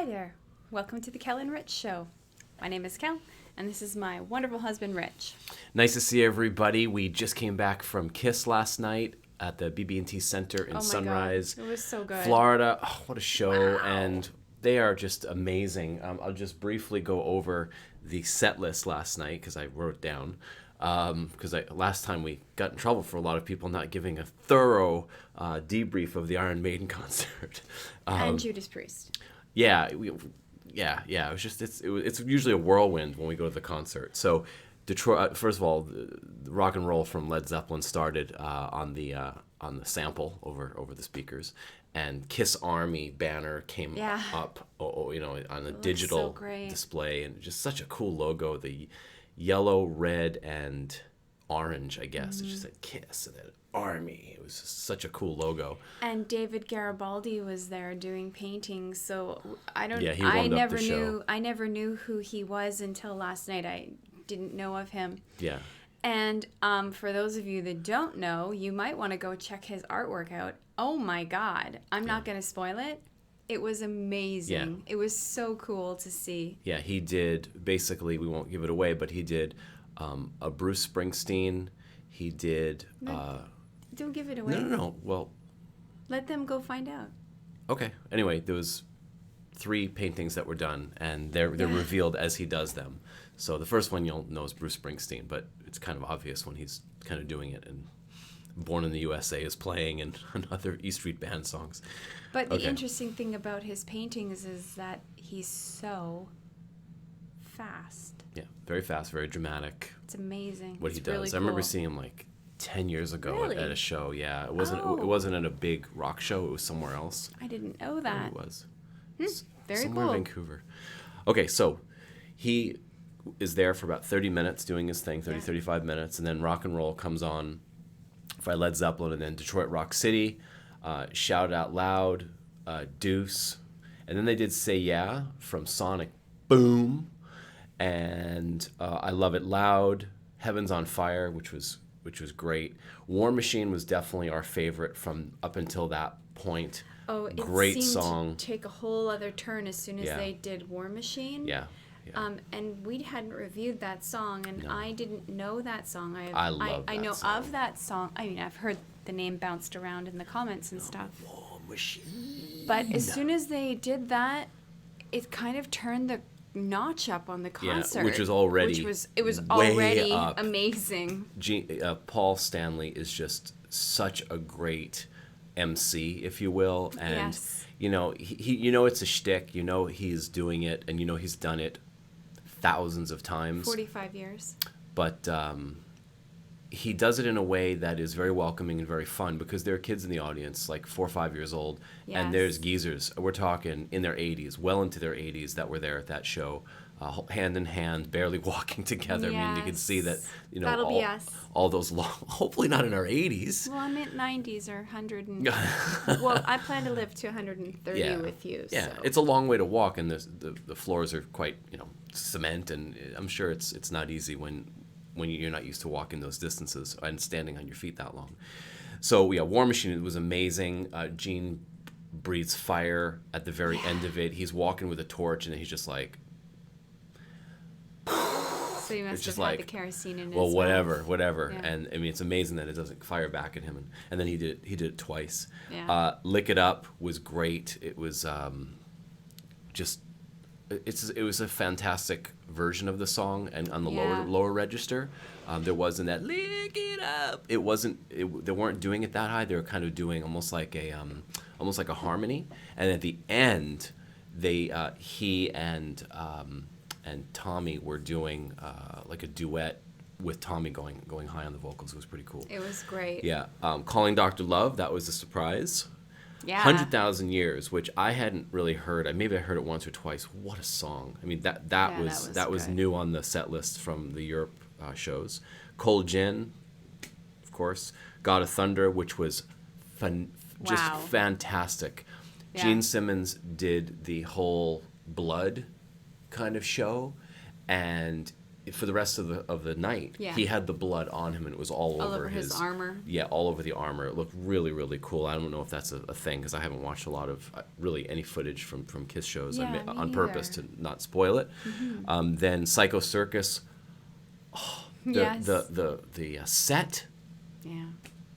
Hi there. Welcome to the Kel-n-Rich Show. My name is Kel, and this is my wonderful husband, Rich. Nice to see everybody. We just came back from KISS last night at the BB&T Center in Sunrise, God. It was so good. Florida. Oh, what a show. Wow. And they are just amazing. I'll just briefly go over the set list last night because I wrote it down. Because last time we got in trouble for a lot of people not giving a thorough debrief of the Iron Maiden concert. And Judas Priest. Yeah, it was just it's usually a whirlwind when we go to the concert. So Detroit, first of all, the rock and roll from Led Zeppelin started on the sample over the speakers, and Kiss Army banner came up, on the digital display, and just such a cool logo. The yellow, red, and orange, I guess. Mm-hmm. It just said Kiss and then Army. It was just such a cool logo. And David Garibaldi was there doing paintings, so he warmed up the show. I never knew who he was until last night. I didn't know of him. Yeah. And for those of you that don't know, you might want to go check his artwork out. Oh my God. I'm not going to spoil it. It was amazing. Yeah. It was so cool to see. Yeah, he did, basically, we won't give it away, but he did a Bruce Springsteen. He did... Don't give it away. No. Well... Let them go find out. Okay. Anyway, there was 3 paintings that were done, and they're revealed as he does them. So the first one you'll know is Bruce Springsteen, but it's kind of obvious when he's kind of doing it, and Born in the USA is playing, and other E Street Band songs. But the interesting thing about his paintings is that he's so fast. Yeah, very fast, very dramatic. It's amazing. What he does. Really cool. I remember seeing him like 10 years ago at a show. Yeah, it wasn't at a big rock show. It was somewhere else. I didn't know that. It was. Very somewhere cool. in Vancouver. Okay, so he is there for about 30 minutes doing his thing, 35 minutes, and then rock and roll comes on by Led Zeppelin, and then Detroit Rock City, Shout It Out Loud, Deuce, and then they did Say Yeah from Sonic Boom, and I Love It Loud, Heaven's on Fire, which was great. War Machine was definitely our favorite from up until that point. Oh, it great seemed song. To take a whole other turn as soon as they did War Machine. Yeah. And we hadn't reviewed that song, and I didn't know that song. I love that I know song. of that song. I mean, I've heard the name bounced around in the comments and stuff. War Machine. But as soon as they did that, it kind of turned the notch up on the concert. Which was already already up. Amazing. Paul Stanley is just such a great MC, if you will, and he it's a shtick. He's doing it, and he's done it thousands of times. 45 years. But he does it in a way that is very welcoming and very fun, because there are kids in the audience, like 4 or 5 years old, and there's geezers. We're talking in their 80s, well into their 80s, that were there at that show, hand in hand, barely walking together. Yes. I mean, you can see that, That'll be us. All those long, hopefully not in our 80s. Well, I'm at 90s or 100. Well, I plan to live to 130 with you. Yeah, so. It's a long way to walk, and the floors are quite, cement, and I'm sure it's not easy when you're not used to walking those distances and standing on your feet that long. So War Machine was amazing. Gene breathes fire at the very end of it. He's walking with a torch, and then he's just like. So he must have had the kerosene in his mouth. Whatever. Yeah. And I mean, it's amazing that it doesn't fire back at him. And then he did it twice. Yeah. Lick It Up was great. It was it was a fantastic version of the song, and on the lower register, there wasn't that lick it up. They weren't doing it that high. They were kind of doing almost like a harmony. And at the end, he and Tommy were doing like a duet with Tommy going high on the vocals. It was pretty cool. It was great. Yeah. Calling Dr. Love, that was a surprise. Yeah. 100,000 Years, which I hadn't really heard. Maybe I heard it once or twice. What a song! I mean, that was new on the set list from the Europe shows. Cold Gin, of course. God of Thunder, which was just fantastic. Yeah. Gene Simmons did the whole Blood kind of show, and for the rest of the night, he had the blood on him, and it was all over his armor. Yeah, all over the armor. It looked really, really cool. I don't know if that's a thing, because I haven't watched a lot of really any footage from Kiss shows on purpose to not spoil it. Then Psycho Circus. Oh, the set. Yeah.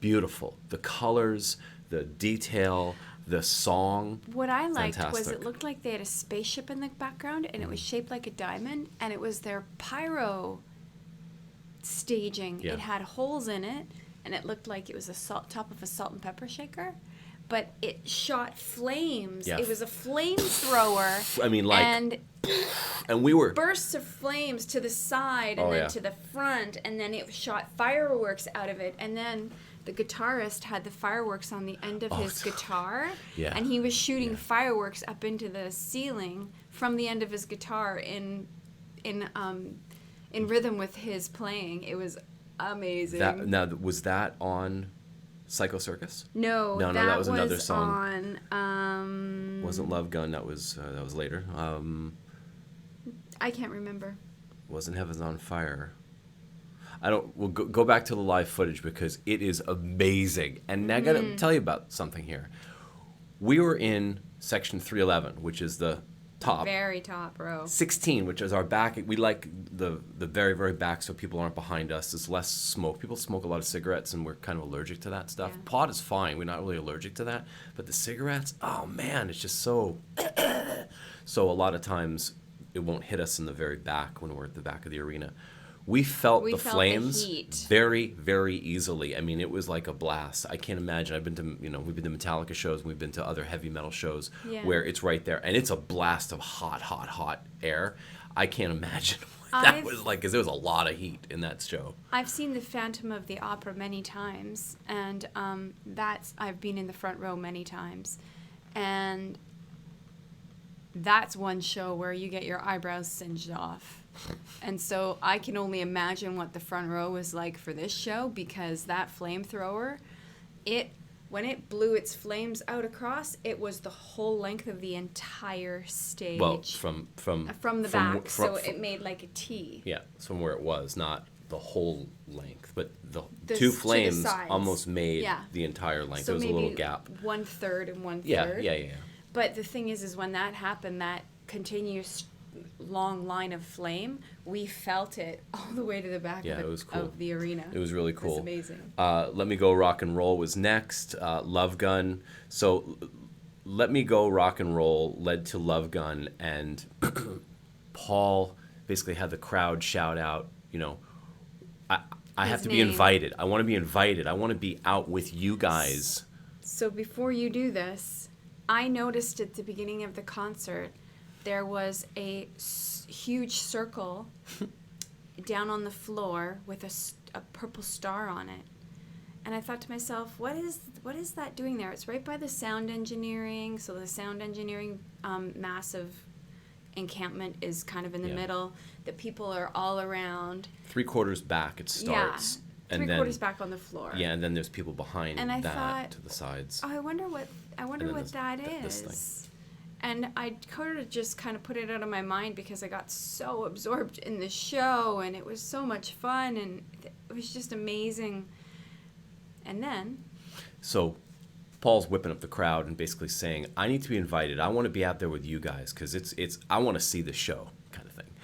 Beautiful. The colors, the detail, the song. What I liked was it looked like they had a spaceship in the background, and it was shaped like a diamond, and it was their pyro staging. Yeah. It had holes in it, and it looked like it was top of a salt and pepper shaker, but it shot flames. Yeah. It was a flamethrower. I mean, like, and we were bursts of flames to the side and then to the front, and then it shot fireworks out of it, and then the guitarist had the fireworks on the end of his guitar, and he was shooting fireworks up into the ceiling from the end of his guitar in rhythm with his playing. It was amazing. Now, was that on Psycho Circus? No, that was another song. On wasn't Love Gun. That was later. I can't remember. Wasn't Heaven's on Fire. We'll go back to the live footage, because it is amazing. And I got to tell you about something here. We were in section 311, which is the top. Very top row. 16, which is our back. We like the very, very back, so people aren't behind us. There's less smoke. People smoke a lot of cigarettes, and we're kind of allergic to that stuff. Yeah. Pot is fine. We're not really allergic to that. But the cigarettes, oh, man, it's just so... So a lot of times, it won't hit us in the very back when we're at the back of the arena. We felt the flames very, very easily. I mean, it was like a blast. I can't imagine. We've been to Metallica shows, and we've been to other heavy metal shows where it's right there, and it's a blast of hot, hot, hot air. I can't imagine what that was like, because there was a lot of heat in that show. I've seen the Phantom of the Opera many times, and I've been in the front row many times, and that's one show where you get your eyebrows singed off. And so I can only imagine what the front row was like for this show, because that flamethrower, when it blew its flames out across, it was the whole length of the entire stage. Well, from the back, so it made like a T. Yeah, from where it was, not the whole length, but the two flames almost made the entire length. So there was a little gap. 1/3 and 1/3. Yeah. But the thing is when that happened, that continuous long line of flame, we felt it all the way to the back of the arena. It was really cool. It was amazing. Let Me Go Rock and Roll was next. Love Gun. So Let Me Go Rock and Roll led to Love Gun, and Paul basically had the crowd shout out, I have to be invited. I want to be invited. I want to be out with you guys. So before you do this, I noticed at the beginning of the concert, there was a huge circle down on the floor with a purple star on it. And I thought to myself, what is that doing there? It's right by the sound engineering. So the sound engineering massive encampment is kind of in the middle. The people are all around. 3/4 back it starts. Yeah, and 3/4 back on the floor. Yeah, and then there's people behind and I thought, to the sides. Oh, I wonder what that is. And I just kind of put it out of my mind, because I got so absorbed in the show, and it was so much fun, and it was just amazing. And then... So Paul's whipping up the crowd and basically saying, I need to be invited. I want to be out there with you guys, because I want to see the show, kind of thing.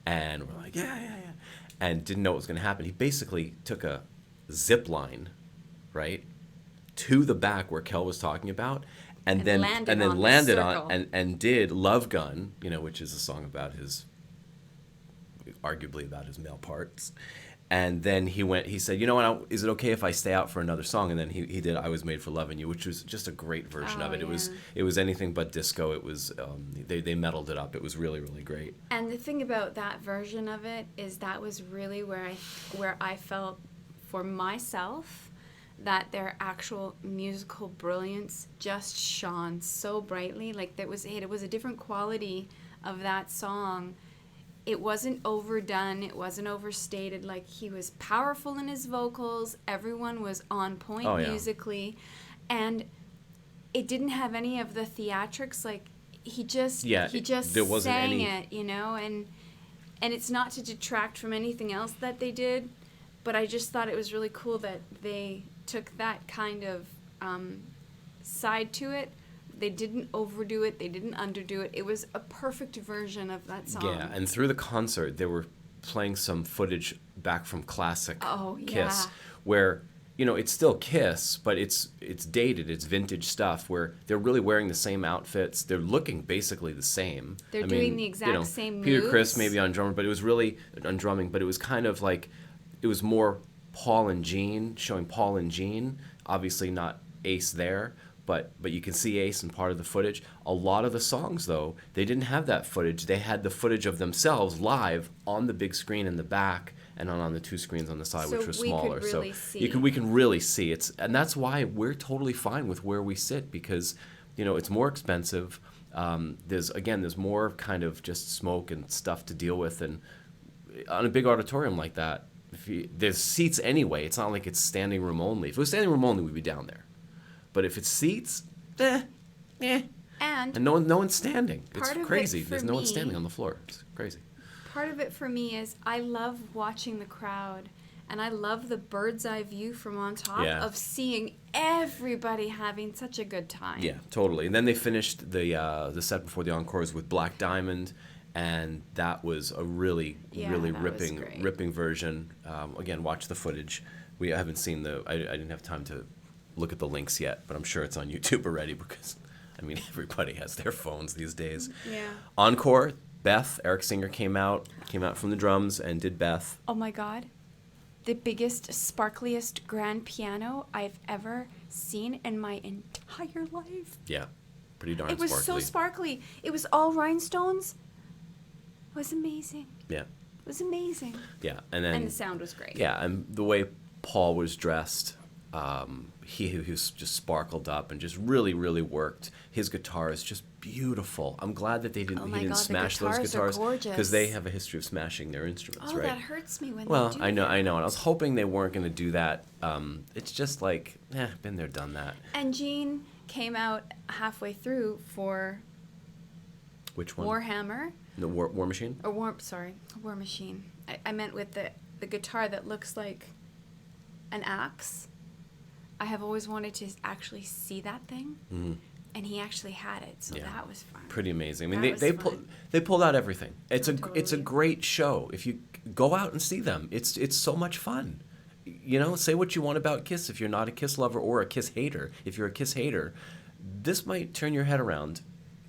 And we're like, yeah. And didn't know what was going to happen. He basically took a zip line, right, to the back where Kel was talking about, and then landed on and did Love Gun, which is a song about arguably about his male parts. And then he said, is it okay if I stay out for another song? And then he did I Was Made for Loving You, which was just a great version of it. Yeah. It was anything but disco. It was they metaled it up. It was really, really great. And the thing about that version of it is that was really where I felt for myself that their actual musical brilliance just shone so brightly. Like it was a different quality of that song. It wasn't overdone. It wasn't overstated. Like, he was powerful in his vocals. Everyone was on point musically. And it didn't have any of the theatrics. Like, he just there wasn't sang any... it, And it's not to detract from anything else that they did, but I just thought it was really cool that they took that kind of side to it. They didn't overdo it. They didn't underdo it. It was a perfect version of that song. Yeah, and through the concert, they were playing some footage back from classic Kiss, where, you know, it's still Kiss, but it's dated. It's vintage stuff where they're really wearing the same outfits. They're looking basically the same. They're doing the exact same moves. Peter Criss maybe on drumming, but it was really on drumming, but it was kind of like, it was more Paul and Gene, showing Paul and Gene. Obviously not Ace there, but you can see Ace in part of the footage. A lot of the songs, though, they didn't have that footage. They had the footage of themselves live on the big screen in the back and on the two screens on the side, which were smaller. So we can really see. And that's why we're totally fine with where we sit, because, you know, it's more expensive. There's more kind of just smoke and stuff to deal with, and on a big auditorium like that, there's seats anyway. It's not like it's standing room only. If it was standing room only, we'd be down there. But if it's seats, and no one's standing. It's crazy. There's no one standing on the floor. It's crazy. Part of it for me is I love watching the crowd, and I love the bird's eye view from on top of seeing everybody having such a good time. Yeah, totally. And then they finished the set before the encores with Black Diamond, and that was a really ripping version. Again, watch the footage. I haven't seen I didn't have time to look at the links yet, but I'm sure it's on YouTube already, because, I mean, everybody has their phones these days. Yeah. Encore, Beth, Eric Singer came out from the drums and did Beth. Oh my God. The biggest, sparkliest grand piano I've ever seen in my entire life. Yeah, pretty darn sparkly. It was so sparkly. It was all rhinestones. It was amazing. Yeah. It was amazing. Yeah, and the sound was great. Yeah, and the way Paul was dressed, he was just sparkled up and just really, really worked. His guitar is just beautiful. I'm glad that he didn't smash those guitars, because they have a history of smashing their instruments, right? Oh, that hurts me when they do that. I know, and I was hoping they weren't going to do that. It's just like, been there, done that. And Gene came out halfway through for which one? Warhammer. The War Machine? Or War Machine. I meant with the guitar that looks like an axe. I have always wanted to actually see that thing, and he actually had it, so that was fun. Pretty amazing. I mean, they pulled out everything. It's a great show. If you go out and see them, it's so much fun. You know, say what you want about Kiss if you're not a Kiss lover or a Kiss hater. If you're a Kiss hater, this might turn your head around.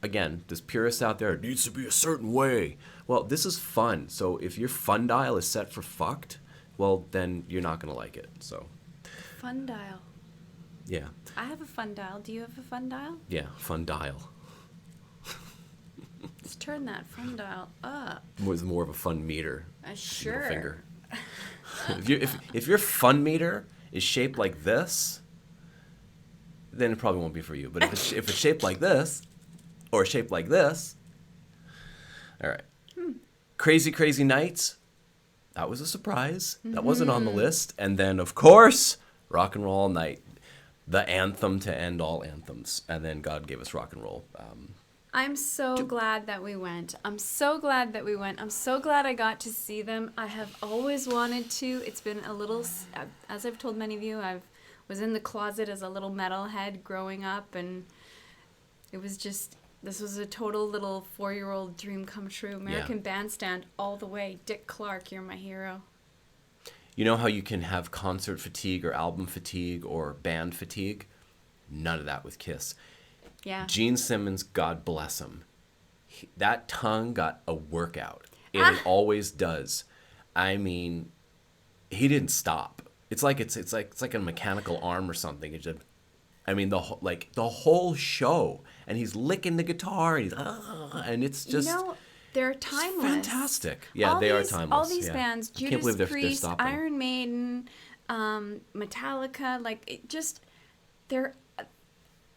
Again, there's purists out there, it needs to be a certain way. Well, this is fun. So if your fun dial is set for fucked, well, then you're not going to like it. So. Fun dial. Yeah. I have a fun dial. Do you have a fun dial? Yeah, fun dial. Let's turn that fun dial up. Was more of a fun meter. Sure. Finger. if your fun meter is shaped like this, then it probably won't be for you. But if it's shaped like this, or shaped like this, all right. Crazy, Crazy Nights. That was a surprise. That wasn't on the list. And then, of course, Rock and Roll All Night. The anthem to end all anthems. And then God gave us rock and roll. I'm so glad that we went. I'm so glad I got to see them. I have always wanted to. It's been a little, as I've told many of you, I was in the closet as a little metalhead growing up. And it was just, this was a total little 4-year-old dream come true. American Bandstand all the way. Dick Clark, you're my hero. You know how you can have concert fatigue or album fatigue or band fatigue? None of that with Kiss. Yeah. Gene Simmons, God bless him. That tongue got a workout. It always does. I mean, he didn't stop. It's like a mechanical arm or something. It's just, I mean, the whole show, and he's licking the guitar, and it's just. You know, they're timeless. Fantastic. Yeah, they are timeless. All these bands, Judas Priest, they're Iron Maiden, Metallica, they're,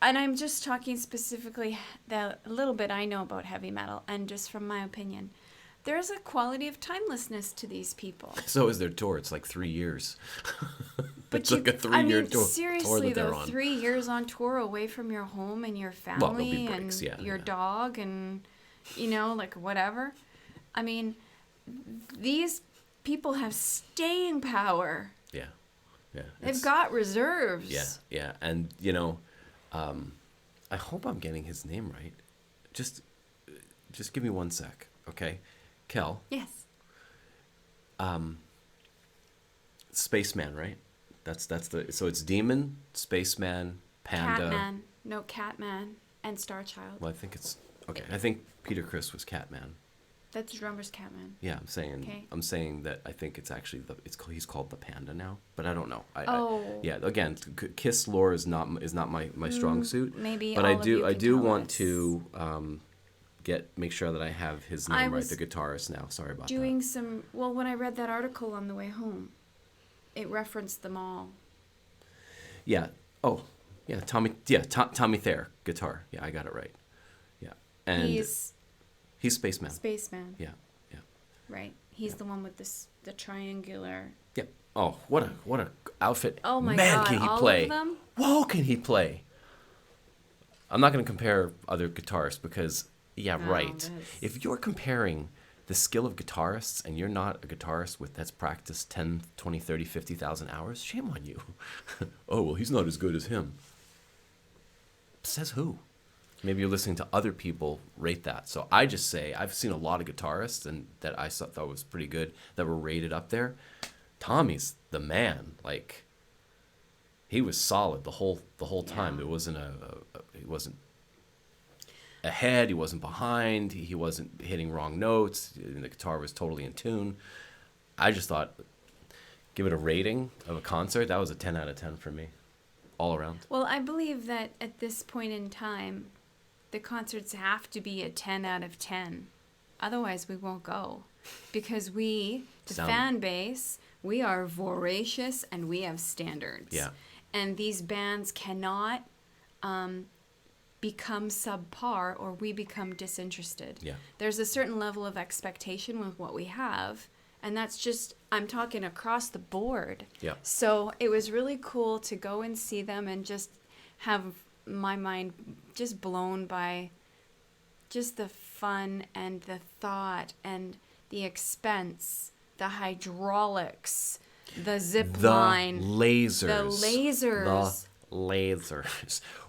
and I'm just talking specifically the little bit I know about heavy metal, and just from my opinion, there's a quality of timelessness to these people. So is their tour. It's like 3 years. But it's like a 3-year tour. Seriously, though, 3 years on tour away from your home and your family breaks, and your dog and, whatever. I mean, these people have staying power. Yeah. Yeah. They've got reserves. Yeah. Yeah. And, I hope I'm getting his name right. Just give me 1 sec, okay? Kel. Yes. Spaceman, right? So it's Demon, Spaceman, Panda. Catman. No, Catman and Starchild. Well, I think it's okay. I think Peter Criss was Catman. That's drummer's Catman. Yeah, Okay. I'm saying that I think it's actually he's called the Panda now, but I don't know. Yeah. Again, Kiss lore is not my strong suit. Maybe, but all I of you do can want tell us. to make sure that I have his name right, the guitarist now. Sorry about that. When I read that article on the way home, it referenced them all. Yeah. Oh, yeah. Tommy Thayer, guitar. Yeah, I got it right. Yeah, and he's Spaceman. Spaceman. Yeah, yeah. Right. He's the one with the triangular. Yep. Oh, what a outfit! Oh my Man, God! can he all play? of them? Whoa, can he play? I'm not going to compare other guitarists because, right. If you're comparing the skill of guitarists and you're not a guitarist that's practiced 10, 20, 30, 50,000 hours, shame on you. Oh, well, he's not as good as him. Says who? Maybe you're listening to other people rate that. So I just say I've seen a lot of guitarists and that I thought was pretty good that were rated up there. Tommy's the man. Like, he was solid the whole time. It wasn't he wasn't ahead. He wasn't behind. He wasn't hitting wrong notes. The guitar was totally in tune. I just thought, give it a rating of a concert. That was a 10 out of 10 for me, all around. Well, I believe that at this point in time, the concerts have to be a 10 out of 10. Otherwise, we won't go. Because fan base, we are voracious and we have standards. Yeah. And these bands cannot become subpar or we become disinterested. Yeah. There's a certain level of expectation with what we have. And that's just, I'm talking across the board. Yeah. So it was really cool to go and see them and just have my mind just blown by just the fun and the thought and the expense, the hydraulics, the zip line. The lasers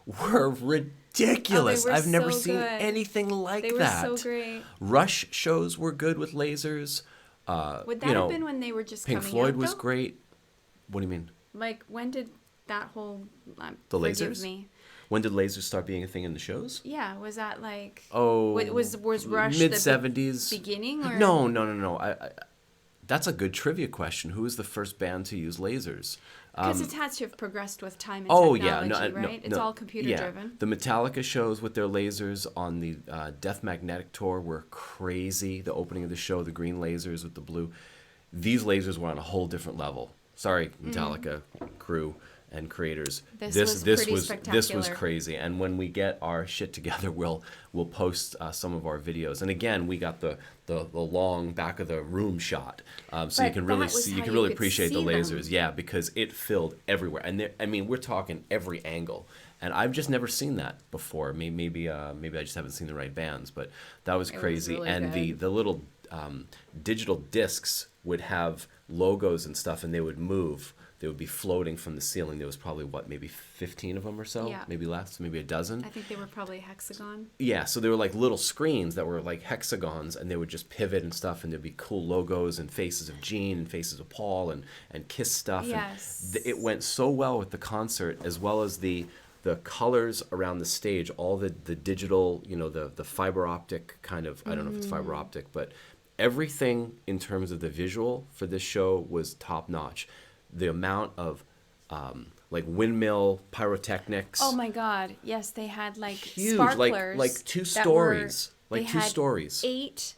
were ridiculous. Oh, I've never so seen good. anything like They that. were so great. Rush shows were good with lasers. Would that have been when they were just Pink coming Floyd out, was though? great. What do you mean? Like, when did that whole... The forgive lasers? me. When did lasers start being a thing in the shows? Yeah, was that like... Oh, was Rush mid-70s. the beginning? Or? No. That's a good trivia question. Who was the first band to use lasers? Because it has to have progressed with time and technology, right? It's all computer-driven. The Metallica shows with their lasers on the Death Magnetic tour were crazy. The opening of the show, the green lasers with the blue. These lasers were on a whole different level. Sorry, Metallica crew and creators. This was crazy. And when we get our shit together, we'll post some of our videos. And again, we got the long back of the room shot, so you can really appreciate the lasers. Yeah, because it filled everywhere. And we're talking every angle. And I've just never seen that before. Maybe I just haven't seen the right bands, but that was crazy. Was really and good. the little digital discs would have logos and stuff, and they would move. They would be floating from the ceiling. There was probably, maybe 15 of them or so? Yeah. Maybe less, maybe a dozen. I think they were probably a hexagon. Yeah, so they were like little screens that were like hexagons, and they would just pivot and stuff, and there'd be cool logos and faces of Gene and faces of Paul and Kiss stuff. Yes. And it went so well with the concert, as well as the colors around the stage, all the digital, the fiber optic kind of, I don't know if it's fiber optic, but everything in terms of the visual for this show was top notch. The amount of windmill pyrotechnics. Oh my God! Yes, they had huge, sparklers, like two stories, stories. 8.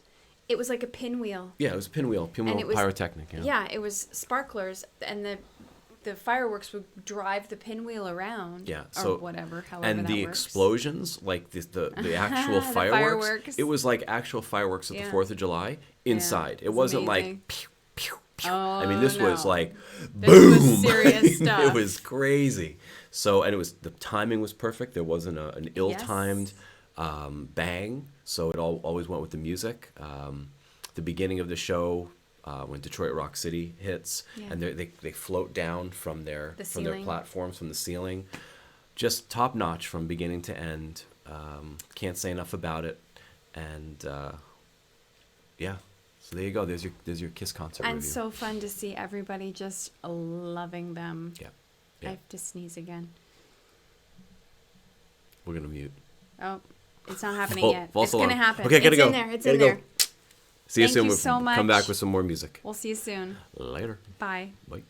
It was like a pinwheel. Yeah, it was a pinwheel pyrotechnic. Yeah, it was sparklers, and the fireworks would drive the pinwheel around. Yeah, or whatever. However and that the works. explosions, like the actual fireworks. It was like actual fireworks at the 4th of July inside. Yeah, it wasn't amazing. Like pew pew pew. Oh, this was like this boom. Was serious stuff. It was crazy. So, and the timing was perfect. There wasn't an ill-timed bang. So it always went with the music. the beginning of the show, when Detroit Rock City hits, and they float down from their platforms, from the ceiling. Just top notch from beginning to end. Can't say enough about it. And yeah, so there you go. There's your Kiss concert and review. so fun to see everybody just loving them. Yeah. I have to sneeze again. We're gonna mute. Oh, it's not happening yet. False it's alarm. gonna happen. Okay, gotta it's go. in there. It's Gotta in go. there. See you Thank soon. you We'll so much. come back with some more music. We'll see you soon. Later. Bye. Bye.